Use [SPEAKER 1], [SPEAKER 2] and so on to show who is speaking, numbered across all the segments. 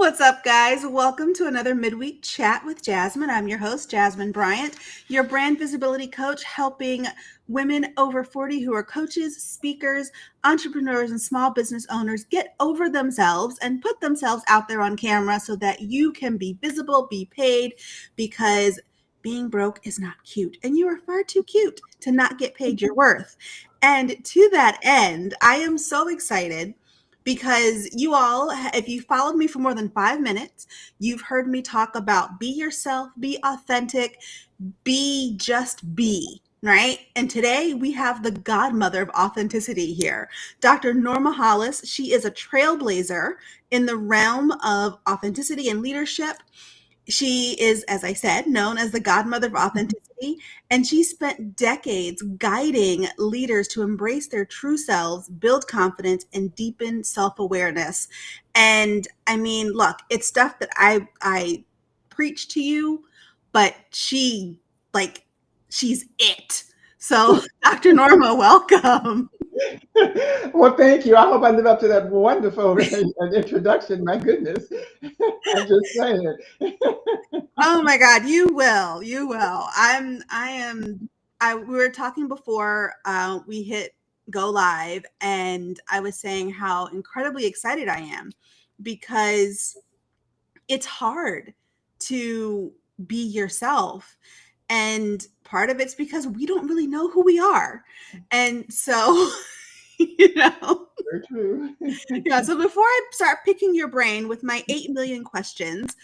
[SPEAKER 1] What's up, guys? Welcome to another Midweek Chat with Jasmine. I'm your host, Jasmine Bryant, your brand visibility coach, helping women over 40 who are coaches, speakers, entrepreneurs, and small business owners get over themselves and put themselves out there on camera so that you can be visible, be paid, because being broke is not cute, and you are far too cute to not get paid your worth. And to that end, I am so excited because you all, if you followed me for more than 5 minutes, you've heard me talk about be yourself, be authentic, be just be. Right. And today we have the godmother of authenticity here, Dr. Norma Hollis. She is a trailblazer in the realm of authenticity and leadership. She is, as I said, known as the godmother of authenticity, and she spent decades guiding leaders to embrace their true selves, build confidence, and deepen self-awareness. And I mean, look, it's stuff that I preach to you, but she's it. So, Dr. Norma, welcome.
[SPEAKER 2] Well, thank you. I hope I live up to that wonderful introduction. My goodness. I'm just saying.
[SPEAKER 1] Oh my God, you will. You will. We were talking before we hit go live, and I was saying how incredibly excited I am because it's hard to be yourself. And part of it's because we don't really know who we are. And so, you know,
[SPEAKER 2] Very true.
[SPEAKER 1] yeah, so before I start picking your brain with my 8 million questions,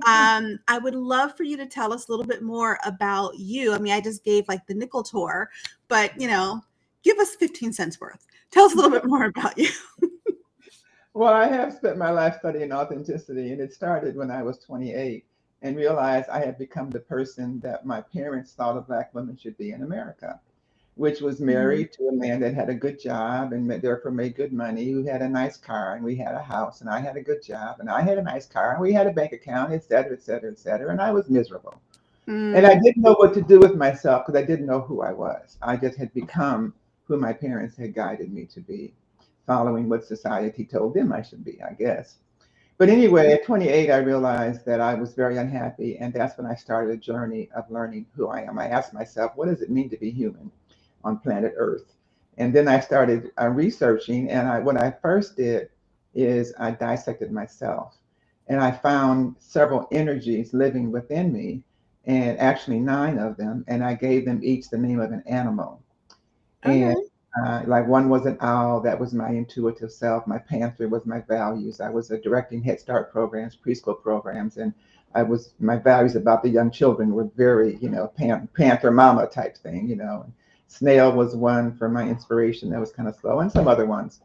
[SPEAKER 1] I would love for you to tell us a little bit more about you. I mean, I just gave like the nickel tour, but give us 15 cents worth. Tell us a little bit more about you.
[SPEAKER 2] Well, I have spent my life studying authenticity, and it started when I was 28 and realized I had become the person that my parents thought a Black woman should be in America, which was
[SPEAKER 1] Mhm.
[SPEAKER 2] married to a man that had a good job and therefore made good money, who had a nice car, and we had a house, and I had a good job, and I had a nice car, and we had a bank account, et cetera, et cetera, et cetera. And I was miserable. And I
[SPEAKER 1] Mm,
[SPEAKER 2] didn't know what to do with myself because I didn't know who I was. I just had become who my parents had guided me to be, following what society told them I should be, I guess. But anyway, at 28, I realized that I was very unhappy. And that's when I started a journey of learning who I am. I asked myself, what does it mean to be human on planet Earth? And then I started researching. And what I first did is I dissected myself. And I found several energies living within me, and actually nine of them. And I gave them each the name of an animal. And
[SPEAKER 1] okay.
[SPEAKER 2] like one was an owl, that was my intuitive self. My panther was my values. I was directing Head Start programs, preschool programs, and my values about the young children were very, panther mama type thing, Snail was one for my inspiration that was kind of slow, and some other ones.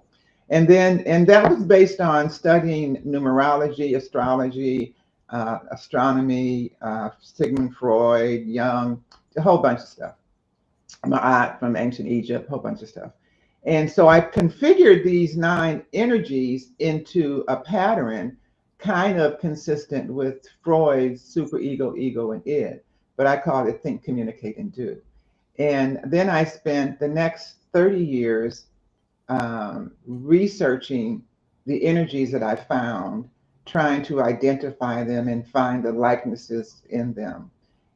[SPEAKER 2] And that was based on studying numerology, astrology, astronomy, Sigmund Freud, Jung, a whole bunch of stuff. Ma'at from ancient Egypt, a whole bunch of stuff. And so I configured these nine energies into a pattern kind of consistent with Freud's superego, ego, and id. But I called it think, communicate, and do. And then I spent the next 30 years researching the energies that I found, trying to identify them and find the likenesses in them.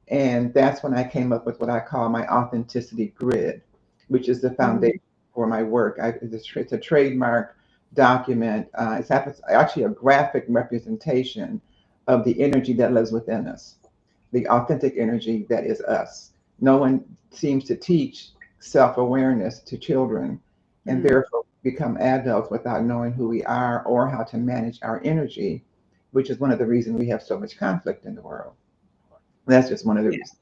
[SPEAKER 2] And that's when I came up with what I call my authenticity grid, which is the
[SPEAKER 1] Mm,
[SPEAKER 2] foundation for my work. It's a trademark document. It's actually a graphic representation of the energy that lives within us, the authentic energy that is us. No one seems to teach self awareness to children, and
[SPEAKER 1] mm,
[SPEAKER 2] therefore become adults without knowing who we are or how to manage our energy, which is one of the reasons we have so much conflict in the world. That's just one of the
[SPEAKER 1] yeah.
[SPEAKER 2] reasons.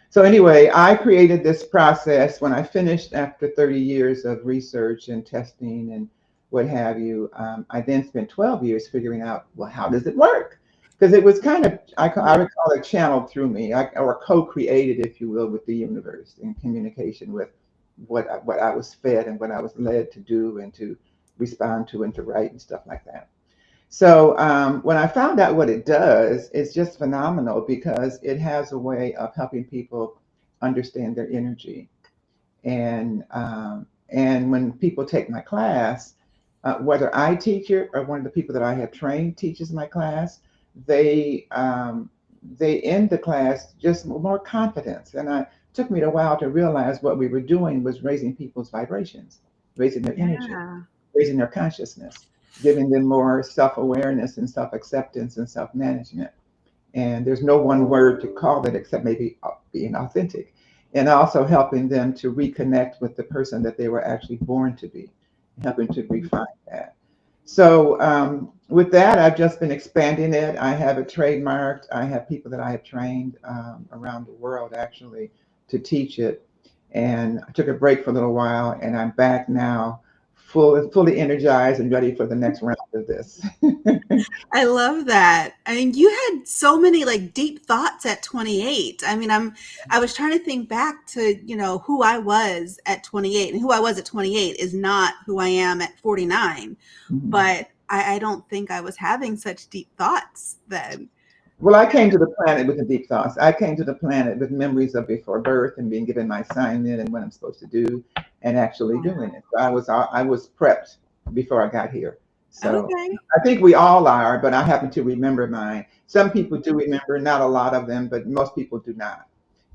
[SPEAKER 2] So anyway, I created this process when I finished after 30 years of research and testing and what have you. I then spent 12 years figuring out, well, how does it work? Because it was kind of, I would call it channeled through me, or co-created, if you will, with the universe in communication with what I was fed and what I was led to do and to respond to and to write and stuff like that. So when I found out what it does, it's just phenomenal because it has a way of helping people understand their energy. And when people take my class, whether I teach it or one of the people that I have trained teaches my class, they they end the class just more confidence. And I took me a while to realize what we were doing was raising people's vibrations, raising their energy,
[SPEAKER 1] Yeah.
[SPEAKER 2] raising their consciousness, giving them more self awareness and self acceptance and self management. And there's no one word to call it except maybe being authentic, and also helping them to reconnect with the person that they were actually born to be, helping to refine that. So with that, I've just been expanding it. I have it trademarked. I have people that I have trained around the world actually to teach it. And I took a break for a little while, and I'm back now, fully energized and ready for the next round of this.
[SPEAKER 1] I love that. I mean, you had so many like deep thoughts at 28. I mean, I was trying to think back to, who I was at 28, and who I was at 28 is not who I am at 49.
[SPEAKER 2] Mhm.
[SPEAKER 1] But I don't think I was having such deep thoughts then.
[SPEAKER 2] Well, I came to the planet with the deep thoughts. I came to the planet with memories of before birth and being given my assignment and what I'm supposed to do, and actually doing it. So I was prepped before I got here. So
[SPEAKER 1] Okay.
[SPEAKER 2] I think we all are, but I happen to remember mine. Some people do remember, not a lot of them, but most people do not.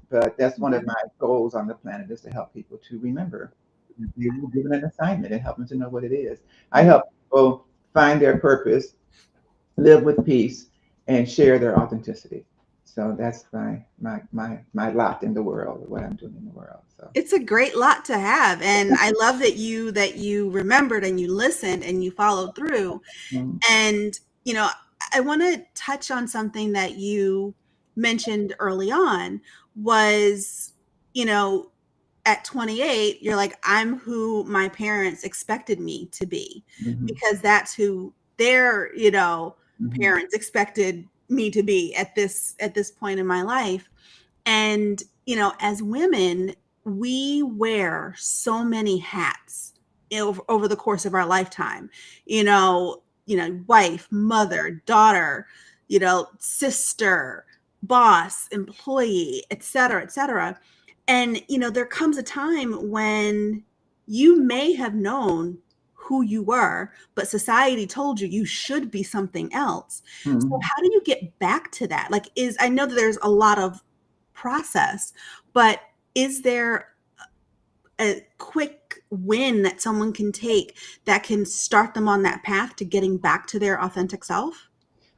[SPEAKER 2] But that's one of
[SPEAKER 1] Yeah.
[SPEAKER 2] my goals on the planet is to help people to remember. They were given an assignment and help them to know what it is. I
[SPEAKER 1] Yeah.
[SPEAKER 2] help people find their purpose, live with peace, and share their authenticity. So that's my lot in the world, what I'm doing in the world. So
[SPEAKER 1] It's a great lot to have, and I love that you remembered and you listened and you followed through.
[SPEAKER 2] mm,
[SPEAKER 1] And, I want to touch on something that you mentioned early on was, you know, at 28, you're like, I'm who my parents expected me to be
[SPEAKER 2] mhm,
[SPEAKER 1] because that's who their,
[SPEAKER 2] mhm,
[SPEAKER 1] parents expected me to be at this point in my life. And, as women, we wear so many hats over the course of our lifetime. Wife, mother, daughter, sister, boss, employee, et cetera, et cetera. And, there comes a time when you may have known who you were, but society told you you should be something else. So
[SPEAKER 2] mhm.
[SPEAKER 1] how do you get back to that? Like, I know that there's a lot of process, but is there a quick win that someone can take that can start them on that path to getting back to their authentic self?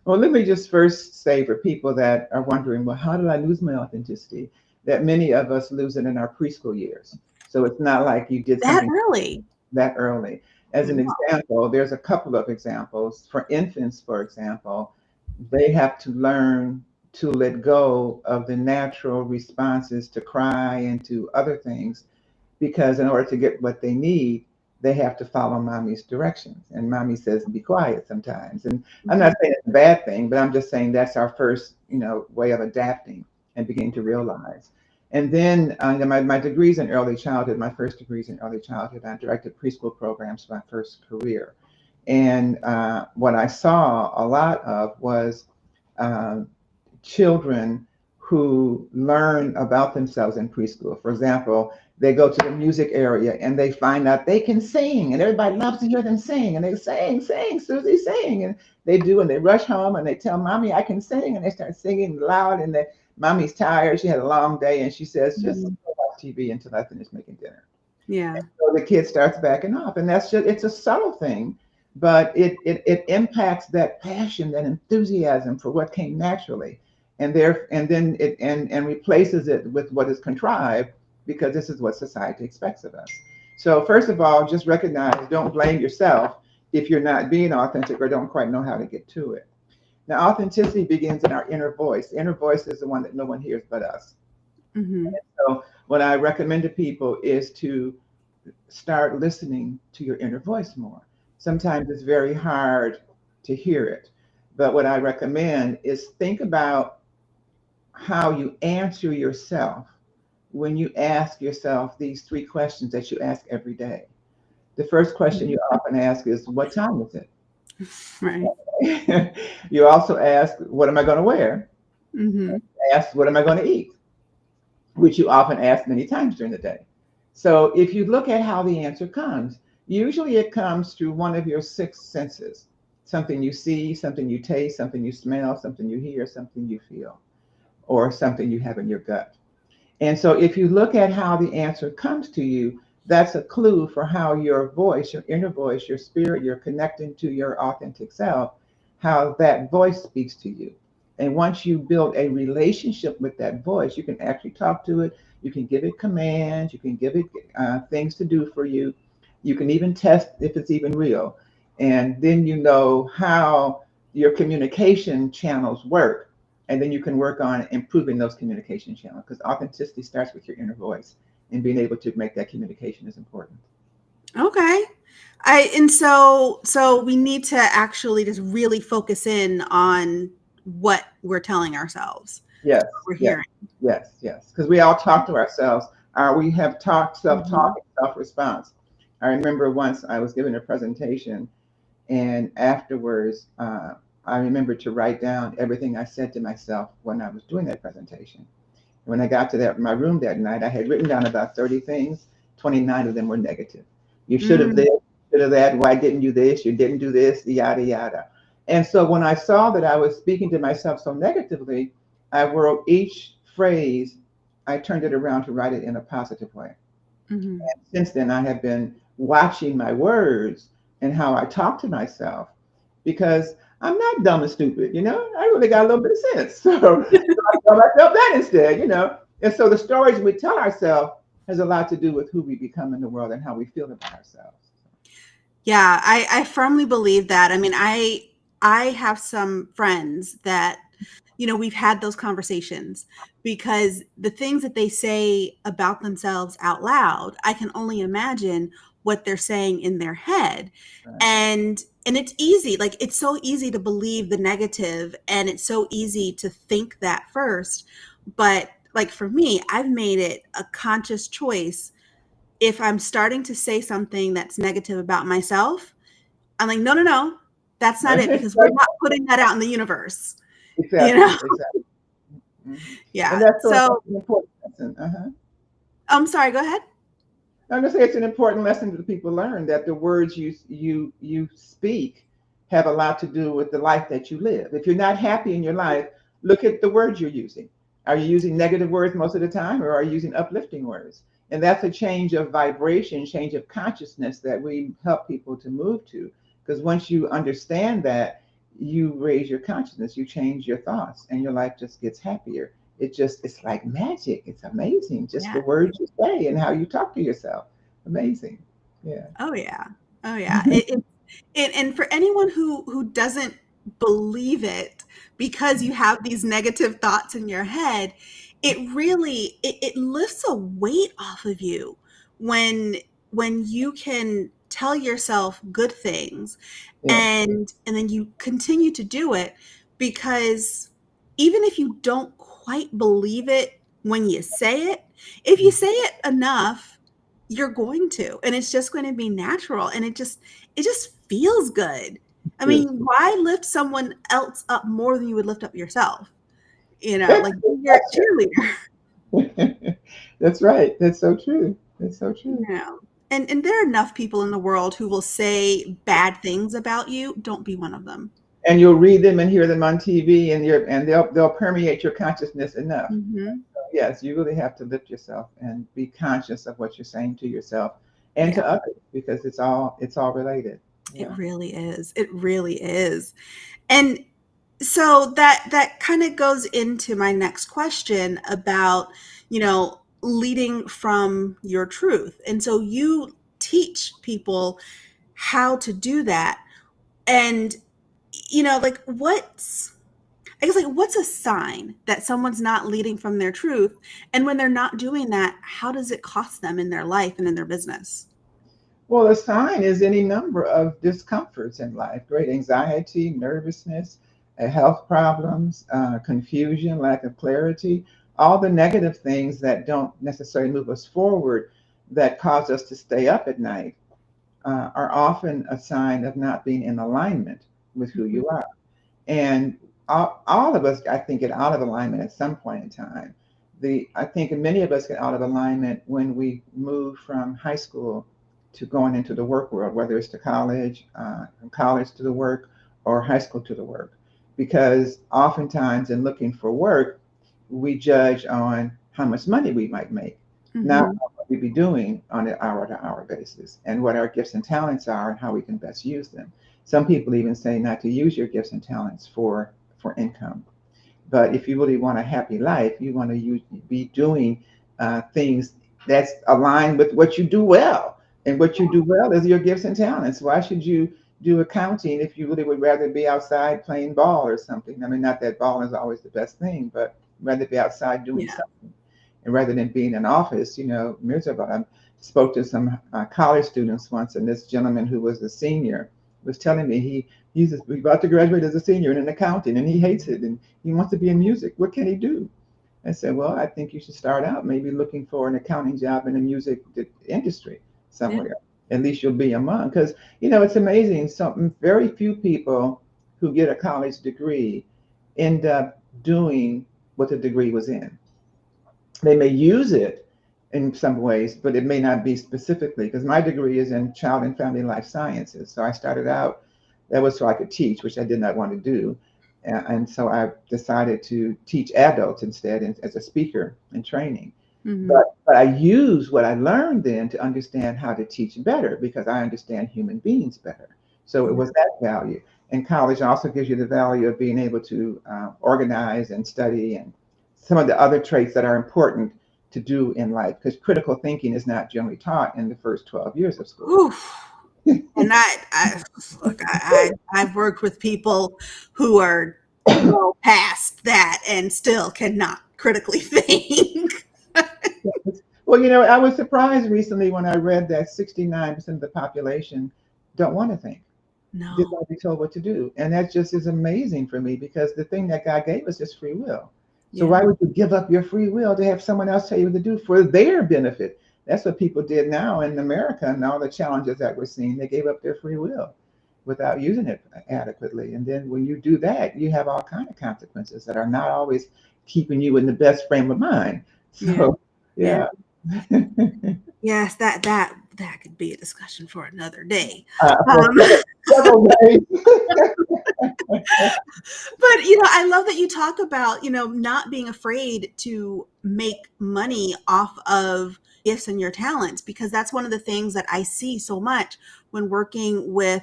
[SPEAKER 2] Well, let me just first say for people that are wondering, well, how did I lose my authenticity? That many of us lose it in our preschool years. So it's not like you did
[SPEAKER 1] That
[SPEAKER 2] something
[SPEAKER 1] early.
[SPEAKER 2] that early. As an
[SPEAKER 1] Wow.
[SPEAKER 2] example, there's a couple of examples. For infants, for example, they have to learn to let go of the natural responses to cry and to other things, because in order to get what they need, they have to follow mommy's directions. And mommy says, be quiet sometimes. And I'm not
[SPEAKER 1] Mhm.
[SPEAKER 2] saying it's a bad thing, but I'm just saying that's our first, way of adapting and beginning to realize. And then my degrees in early childhood, my first degrees in early childhood, I directed preschool programs for my first career. And what I saw a lot of was um, children who learn about themselves in preschool. For example, they go to the music area and they find out they can sing, and everybody loves to hear them sing. And they sing, sing, Susie, sing. And they do, and they rush home and they tell mommy, I can sing. And they start singing loud, and mommy's tired. She had a long day, and she says, just
[SPEAKER 1] Mhm.
[SPEAKER 2] watch TV until I finish making dinner.
[SPEAKER 1] Yeah.
[SPEAKER 2] So the kid starts backing off, and it's a subtle thing, but it impacts that passion, that enthusiasm for what came naturally, and then it replaces it with what is contrived, because this is what society expects of us. So first of all, just recognize, don't blame yourself if you're not being authentic or don't quite know how to get to it. Now, authenticity begins in our inner voice. The inner voice is the one that no one hears but us.
[SPEAKER 1] Mhm.
[SPEAKER 2] So what I recommend to people is to start listening to your inner voice more. Sometimes it's very hard to hear it, but what I recommend is think about how you answer yourself when you ask yourself these three questions that you ask every day. The first question
[SPEAKER 1] Mhm.
[SPEAKER 2] you often ask is, what time is
[SPEAKER 1] Right.
[SPEAKER 2] it? You also ask, what am I going to wear?
[SPEAKER 1] Mhm.
[SPEAKER 2] Ask, what am I going to eat? Which you often ask many times during the day. So if you look at how the answer comes, Usually it comes through one of your six senses, something you see, something you taste, something you smell, something you hear, something you feel, or something you have in your gut. And so if you look at how the answer comes to you, that's a clue for how your voice, your inner voice, your spirit, you're connecting to your authentic self, how that voice speaks to you. And once you build a relationship with that voice, you can actually talk to it. You can give it commands. You can give it things to do for you. You can even test if it's even real. And then you know how your communication channels work, and then you can work on improving those communication channels, because authenticity starts with your inner voice, and being able to make that communication is important.
[SPEAKER 1] Okay. So we need to actually just really focus in on what we're telling ourselves,
[SPEAKER 2] Yes,
[SPEAKER 1] what we're
[SPEAKER 2] yes,
[SPEAKER 1] hearing.
[SPEAKER 2] yes, because we all talk to ourselves. We have talk, self-talk,
[SPEAKER 1] Hmm.
[SPEAKER 2] and self-response. I remember once I was giving a presentation, and afterwards, I remembered to write down everything I said to myself when I was doing that presentation. When I got to my room that night, I had written down about 30 things. 29 of them were negative. You should have
[SPEAKER 1] Mm,
[SPEAKER 2] this, should have that. Why didn't you this? You didn't do this, yada, yada. And so when I saw that I was speaking to myself so negatively, I wrote each phrase, I turned it around to write it in a positive way.
[SPEAKER 1] mhm.
[SPEAKER 2] Since then, I have been watching my words and how I talk to myself, because I'm not dumb and stupid, I really got a little bit of sense. So I tell myself that instead. And so the stories we tell ourselves has a lot to do with who we become in the world and how we feel about ourselves.
[SPEAKER 1] Yeah, I firmly believe that. I mean, I have some friends that, we've had those conversations because the things that they say about themselves out loud, I can only imagine what they're saying in their head.
[SPEAKER 2] Right.
[SPEAKER 1] And it's easy, like it's so easy to believe the negative and it's so easy to think that first. But like for me, I've made it a conscious choice. If I'm starting to say something that's negative about myself, I'm like, no, no, no, that's not it, because we're not putting that out in the universe, you know?
[SPEAKER 2] Exactly, exactly. Mhm. And
[SPEAKER 1] Yeah.
[SPEAKER 2] that's so
[SPEAKER 1] So
[SPEAKER 2] an important lesson. Uh-huh.
[SPEAKER 1] I'm sorry, go ahead.
[SPEAKER 2] I'm gonna say it's an important lesson that people learn, that the words you speak have a lot to do with the life that you live. If you're not happy in your life, look at the words you're using. Are you using negative words most of the time, or are you using uplifting words? And that's a change of vibration, change of consciousness that we help people to move to. Because once you understand that, you raise your consciousness, you change your thoughts, and your life just gets happier. It's like magic. It's amazing. Just the
[SPEAKER 1] Yeah.
[SPEAKER 2] words you say and how you talk to yourself. Amazing. Yeah.
[SPEAKER 1] Oh yeah. Oh yeah. And for anyone who doesn't believe it because you have these negative thoughts in your head, it lifts a weight off of you when you can tell yourself good things,
[SPEAKER 2] Yes.
[SPEAKER 1] and then you continue to do it, because even if you don't quite believe it when you say it, if you say it enough, you're going to, and it's just going to be natural, and it just feels good. I
[SPEAKER 2] Feels
[SPEAKER 1] mean, why lift someone else up more than you would lift up yourself?
[SPEAKER 2] good.
[SPEAKER 1] Like be your cheerleader.
[SPEAKER 2] That's right. That's so true. That's so true.
[SPEAKER 1] And there are enough people in the world who will say bad things about you. Don't be one of them.
[SPEAKER 2] And you'll read them and hear them on TV, and they'll permeate your consciousness enough.
[SPEAKER 1] Hmm.
[SPEAKER 2] Yes, you really have to lift yourself and be conscious of what you're saying to yourself and
[SPEAKER 1] Yeah,
[SPEAKER 2] to others, because it's all related.
[SPEAKER 1] it
[SPEAKER 2] Yeah.
[SPEAKER 1] really is. It really is. And so that kind of goes into my next question about, leading from your truth. And so you teach people how to do that. And like what's a sign that someone's not leading from their truth? And when they're not doing that, how does it cost them in their life and in their business?
[SPEAKER 2] Well, a sign is any number of discomforts in life: great anxiety, nervousness, health problems, confusion, lack of clarity, all the negative things that don't necessarily move us forward, that cause us to stay up at night, are often a sign of not being in alignment with who
[SPEAKER 1] Mhm.
[SPEAKER 2] you are. And all of us, I think, get out of alignment at some point in time. I think many of us get out of alignment when we move from high school to going into the work world, whether it's to college, from college to the work, or high school to the work. Because oftentimes in looking for work, we judge on how much money we might make, not
[SPEAKER 1] Mm-hmm.
[SPEAKER 2] what we be doing on an hour to hour basis, and what our gifts and talents are and how we can best use them. Some people even say not to use your gifts and talents for income. But if you really want a happy life, you want to be doing things that's aligned with what you do well. And what you do well is your gifts and talents. Why should you do accounting if you really would rather be outside playing ball or something? I mean, not that ball is always the best thing, but rather be outside doing
[SPEAKER 1] Yeah.
[SPEAKER 2] something. And rather than being in office, miserable. I spoke to some college students once, and this gentleman who was a senior was telling me he's about to graduate as a senior in accounting, and he hates it, and he wants to be in music. What can he do? I said, well, I think you should start out maybe looking for an accounting job in the music industry
[SPEAKER 1] Yeah.
[SPEAKER 2] somewhere. At least you'll be among, because it's amazing. Some very few people who get a college degree end up doing what the degree was in. They may use it in some ways, but it may not be specifically, because my degree is in child and family life sciences. So I started out, that was so I could teach, which I did not want to do. And so I decided to teach adults instead as a speaker and training.
[SPEAKER 1] Mm-hmm.
[SPEAKER 2] But I use what I learned then to understand how to teach better because I understand human beings better. So it
[SPEAKER 1] Yeah.
[SPEAKER 2] was that value. And college also gives you the value of being able to organize and study and some of the other traits that are important to do in life because critical thinking is not generally taught in the first 12 years of school.
[SPEAKER 1] Whew. And I look, I've worked with people who are well past that and still cannot critically think.
[SPEAKER 2] Well, I was surprised recently when I read that 69% of the population don't want to think. Just
[SPEAKER 1] No.
[SPEAKER 2] want to be told what to do. And that just is amazing for me because the thing that God gave us is free will. So
[SPEAKER 1] Yeah.
[SPEAKER 2] why would you give up your free will to have someone else tell you what to do for their benefit? That's what people did now in America and all the challenges that we're seeing. They gave up their free will without using it adequately. And then when you do that, you have all kind of consequences that are not always keeping you in the best frame of mind.
[SPEAKER 1] Yeah.
[SPEAKER 2] So
[SPEAKER 1] Yeah.
[SPEAKER 2] yeah.
[SPEAKER 1] Yes, that could be a discussion for another day.
[SPEAKER 2] For
[SPEAKER 1] Um,
[SPEAKER 2] several days.
[SPEAKER 1] but I love that you talk about, not being afraid to make money off of gifts and your talents, because that's one of the things that I see so much when working with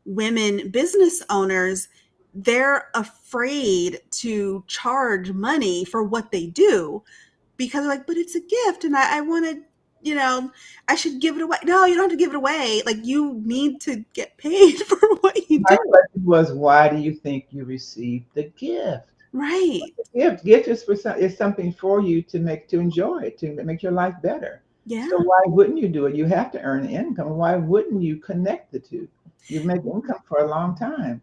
[SPEAKER 1] women business owners. They're afraid to charge money for what they do because they're like, but it's a gift and I want to, I should give it away. No, you don't have to give it away. Like, you need to get paid for what you
[SPEAKER 2] My
[SPEAKER 1] do.
[SPEAKER 2] question was, why do you think you received the gift?
[SPEAKER 1] Right.
[SPEAKER 2] Gift is is something for you to enjoy, to make your life better. So
[SPEAKER 1] Yeah.
[SPEAKER 2] why wouldn't you do it? You have to earn income. Why wouldn't you connect the two? You make income for a long time.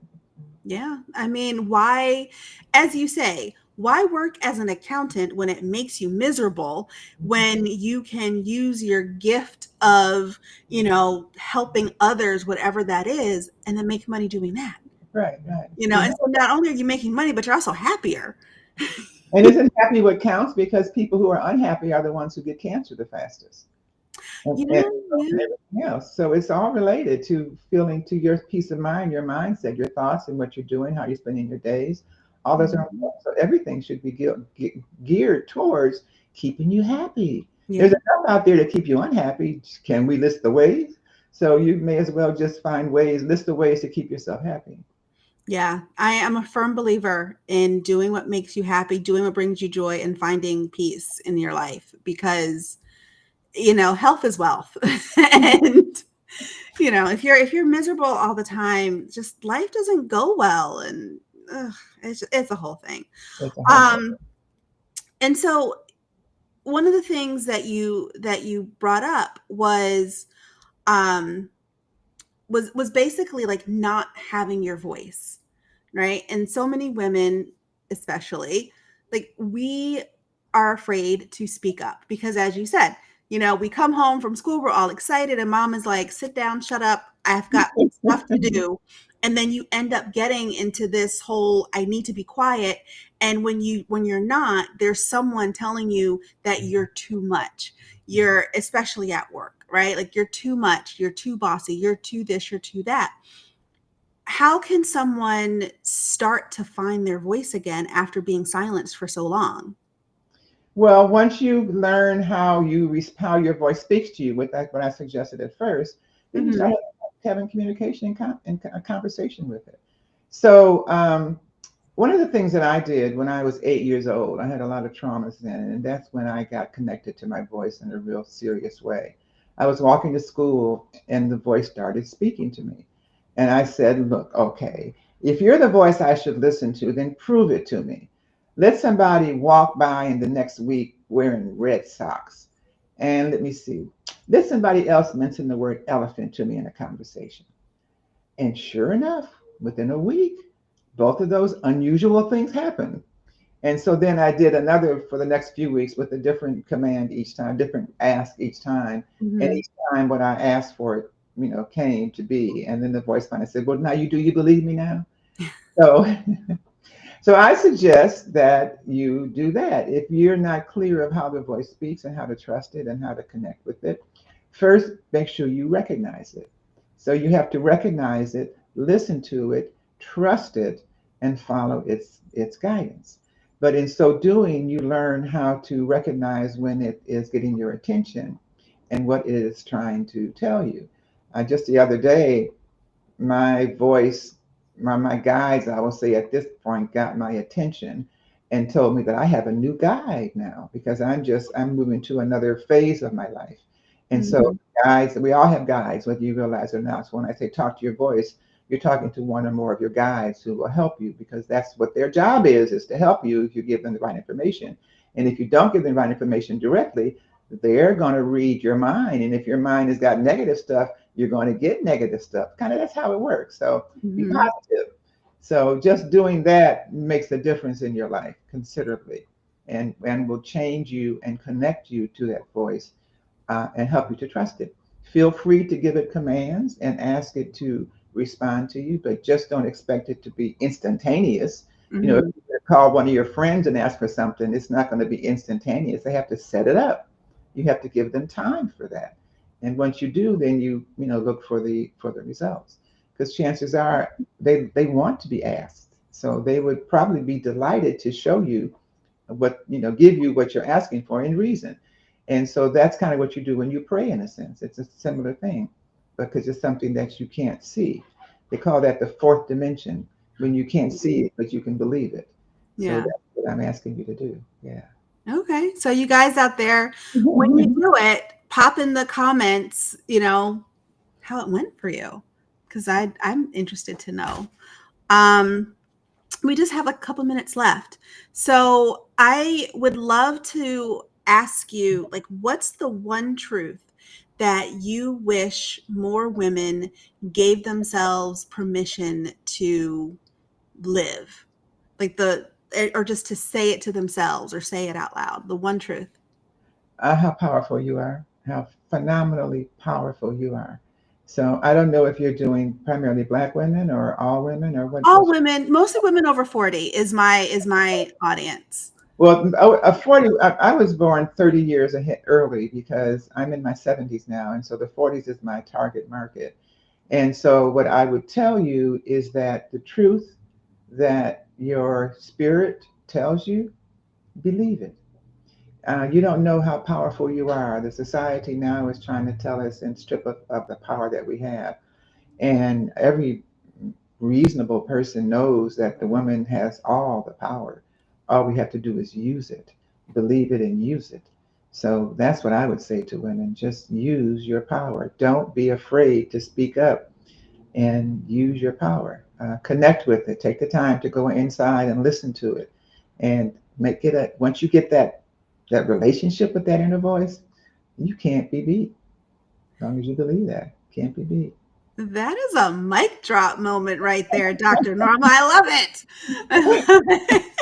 [SPEAKER 1] Yeah. I mean, why, as you say, why work as an accountant when it makes you miserable when you can use your gift of, helping others, whatever that is, and then make money doing that?
[SPEAKER 2] Right, right.
[SPEAKER 1] And so not only are you making money, but you're also happier.
[SPEAKER 2] And isn't happy what counts? Because people who are unhappy are the ones who get cancer the fastest. And
[SPEAKER 1] Yeah.
[SPEAKER 2] everything else. So it's all related to feeling to your peace of mind, your mindset, your thoughts, and what you're doing, how you're spending your days. All those are
[SPEAKER 1] Mhm.
[SPEAKER 2] important. So everything should be geared towards keeping you happy. There's
[SPEAKER 1] Yeah.
[SPEAKER 2] enough out there to keep you unhappy. Can we list the ways? So you may as well just find ways, list the ways to keep yourself happy.
[SPEAKER 1] Yeah. I am a firm believer in doing what makes you happy, doing what brings you joy, and finding peace in your life because, health is wealth. And, if you're miserable all the time, just life doesn't go well. And it's a whole thing.
[SPEAKER 2] That's a whole.
[SPEAKER 1] Um, and so one of the things that you brought up um, was basically like not having your voice, right? And so many women, especially, like, we are afraid to speak up because, as you said, we come home from school, we're all excited, and mom is like, sit down, shut up, I've got stuff to do. And then you end up getting into this whole I need to be quiet. And when you're not, there's someone telling you that you're too much. You're, especially at work, right? Like you're too much, you're too bossy, you're too this, you're too that. How can someone start to find their voice again after being silenced for so long?
[SPEAKER 2] Well, once you learn how your voice speaks to you, with that what I suggested at first, then you
[SPEAKER 1] Mm-hmm.
[SPEAKER 2] start having communication and a conversation with it. So one of the things that I did when I was 8 years old, I had a lot of traumas then, and that's when I got connected to my voice in a real serious way. I was walking to school, and the voice started speaking to me, and I said, "Look, okay, if you're the voice I should listen to, then prove it to me. Let somebody walk by in the next week wearing red socks. And let me see. Let somebody else mention the word elephant to me in a conversation." And sure enough, within a week, both of those unusual things happened. And so then I did another for the next few weeks with a different command each time, different ask each time. And
[SPEAKER 1] Mm-hmm.
[SPEAKER 2] each time what I asked for it, came to be. And then the voice finally said, "Well, now you believe me now?" So So I suggest that you do that. If you're not clear of how the voice speaks and how to trust it and how to connect with it, first make sure you recognize it. So you have to recognize it, listen to it, trust it, and follow its guidance. But in so doing, you learn how to recognize when it is getting your attention and what it is trying to tell you. Just the other day, my voice, my guides, I will say at this point, got my attention and told me that I have a new guide now because I'm moving to another phase of my life. And so
[SPEAKER 1] Mm-hmm.
[SPEAKER 2] guides, we all have guides, whether you realize it or not. So when I say talk to your voice, you're talking to one or more of your guides who will help you because that's what their job is to help you if you give them the right information. And if you don't give them the right information directly, they're going to read your mind. And if your mind has got negative stuff, you're going to get negative stuff. Kind of that's how it works. So be
[SPEAKER 1] Mm-hmm.
[SPEAKER 2] positive. So just doing that makes a difference in your life considerably and will change you and connect you to that voice and help you to trust it. Feel free to give it commands and ask it to respond to you, but just don't expect it to be instantaneous. If
[SPEAKER 1] Mm-hmm.
[SPEAKER 2] you call one of your friends and ask for something, it's not going to be instantaneous. They have to set it up. You have to give them time for that. And once you do, then you look for the results. Because chances are they want to be asked. So they would probably be delighted to show you give you what you're asking for in reason. And so that's kind of what you do when you pray, in a sense. It's a similar thing because it's something that you can't see. They call that the fourth dimension when you can't see it, but you can believe it. So
[SPEAKER 1] Yeah.
[SPEAKER 2] that's what I'm asking you to do. Yeah.
[SPEAKER 1] Okay. So you guys out there, when you do it, pop in the comments, how it went for you. Because I'm interested to know. Um, we just have a couple minutes left. So I would love to ask you, like, what's the one truth that you wish more women gave themselves permission to live? Like or just to say it to themselves or say it out loud. The one truth.
[SPEAKER 2] How powerful you are, how phenomenally powerful you are. So I don't know if you're doing primarily Black women or all women or
[SPEAKER 1] All
[SPEAKER 2] what's
[SPEAKER 1] women, mostly women over 40 is my audience.
[SPEAKER 2] well, 40, I was born 30 years ahead early because I'm in my 70s now. And so the 40s is my target market. And so what I would tell you is that the truth that your spirit tells you, believe it. You don't know how powerful you are. The society now is trying to tell us and strip us of the power that we have. And every reasonable person knows that the woman has all the power. All we have to do is use it, believe it, and use it. So that's what I would say to women. Just use your power. Don't be afraid to speak up and use your power. Connect with it. Take the time to go inside and listen to it, and make it a. Once you get that relationship with that inner voice, you can't be beat. As long as you believe that, can't be beat.
[SPEAKER 1] That is a mic drop moment right there, Dr. Norma. I love it. I love it.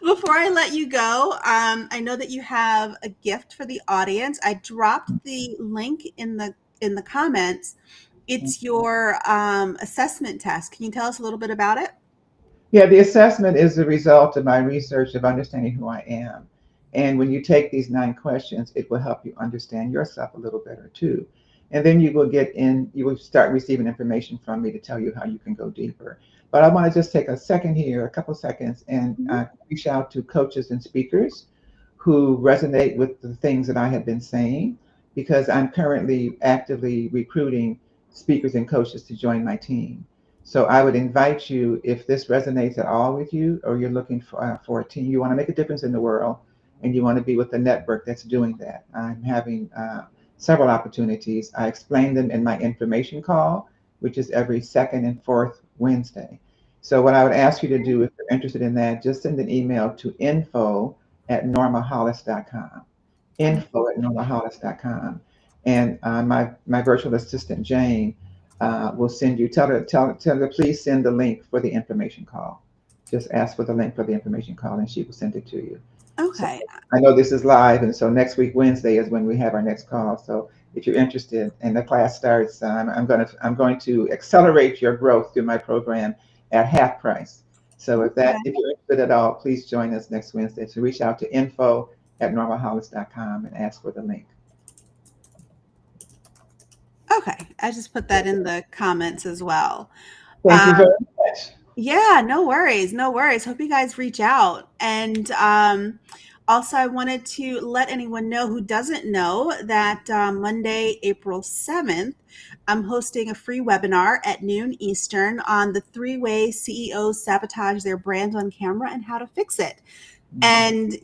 [SPEAKER 1] Before I let you go, I know that you have a gift for the audience. I dropped the link in the comments. It's your assessment test. Can you tell us a little bit about it?
[SPEAKER 2] Yeah, the assessment is the result of my research of understanding who I am. And when you take these 9 questions, it will help you understand yourself a little better too. And then you will start receiving information from me to tell you how you can go deeper. But I want to just take a second here, a couple seconds, and
[SPEAKER 1] Mhm.
[SPEAKER 2] reach out to coaches and speakers who resonate with the things that I have been saying, because I'm currently actively recruiting speakers and coaches to join my team. So I would invite you, if this resonates at all with you, or you're looking for a team, you want to make a difference in the world, and you want to be with a network that's doing that. I'm having several opportunities. I explain them in my information call, which is every second and fourth Wednesday. So what I would ask you to do, if you're interested in that, just send an email to info@normahollis.com. Info@normahollis.com. And my virtual assistant, Jane, will send you, tell her, please send the link for the information call. Just ask for the link for the information call and she will send it to you. So
[SPEAKER 1] Okay.
[SPEAKER 2] I know this is live, and so next week, Wednesday, is when we have our next call. So if you're interested and the class starts, I'm going to accelerate your growth through my program at half price. So if
[SPEAKER 1] Okay.
[SPEAKER 2] you're interested at all, please join us next Wednesday. So reach out to info@normalhollis.com and ask for the link.
[SPEAKER 1] Okay. I just put that in the comments as well.
[SPEAKER 2] Thank you very
[SPEAKER 1] Um,
[SPEAKER 2] much.
[SPEAKER 1] Yeah, no worries, no worries. Hope you guys reach out. And also, I wanted to let anyone know who doesn't know that Monday, April 7th, I'm hosting a free webinar at noon Eastern on the 3 ways CEOs sabotage their brands on camera and how to fix it. And,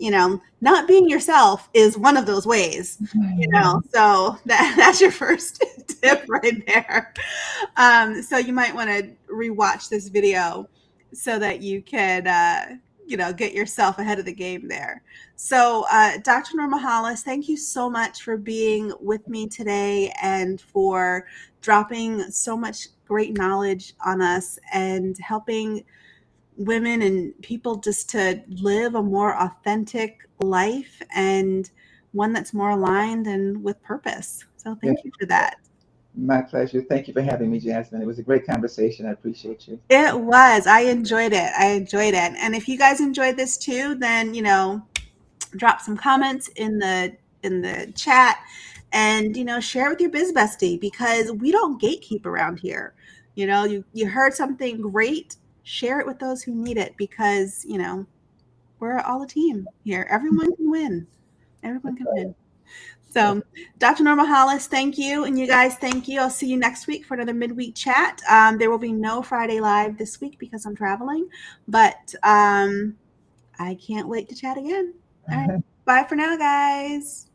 [SPEAKER 1] not being yourself is one of those ways, so that's your first tip right there. So you might want to rewatch this video so that you can, get yourself ahead of the game there. So, Dr. Norma Hollis, thank you so much for being with me today and for dropping so much great knowledge on us and helping women and people just to live a more authentic life and one that's more aligned and with purpose. So,
[SPEAKER 2] Yes,
[SPEAKER 1] thank you for that.
[SPEAKER 2] my pleasure. Thank you for having me, Jasmine. It was a great conversation. I appreciate you.
[SPEAKER 1] It was. I enjoyed it. I enjoyed it. And if you guys enjoyed this too, then, drop some comments in the chat and, share it with your biz bestie because we don't gatekeep around here. You heard something great, share it with those who need it because, we're all a team here. Everyone can win. Everyone can win.
[SPEAKER 2] That's
[SPEAKER 1] So, Dr. Norma Hollis, thank you. And you guys, thank you. I'll see you next week for another midweek chat. There will be no Friday Live this week because I'm traveling, but I can't wait to chat again. All right. Bye for now, guys.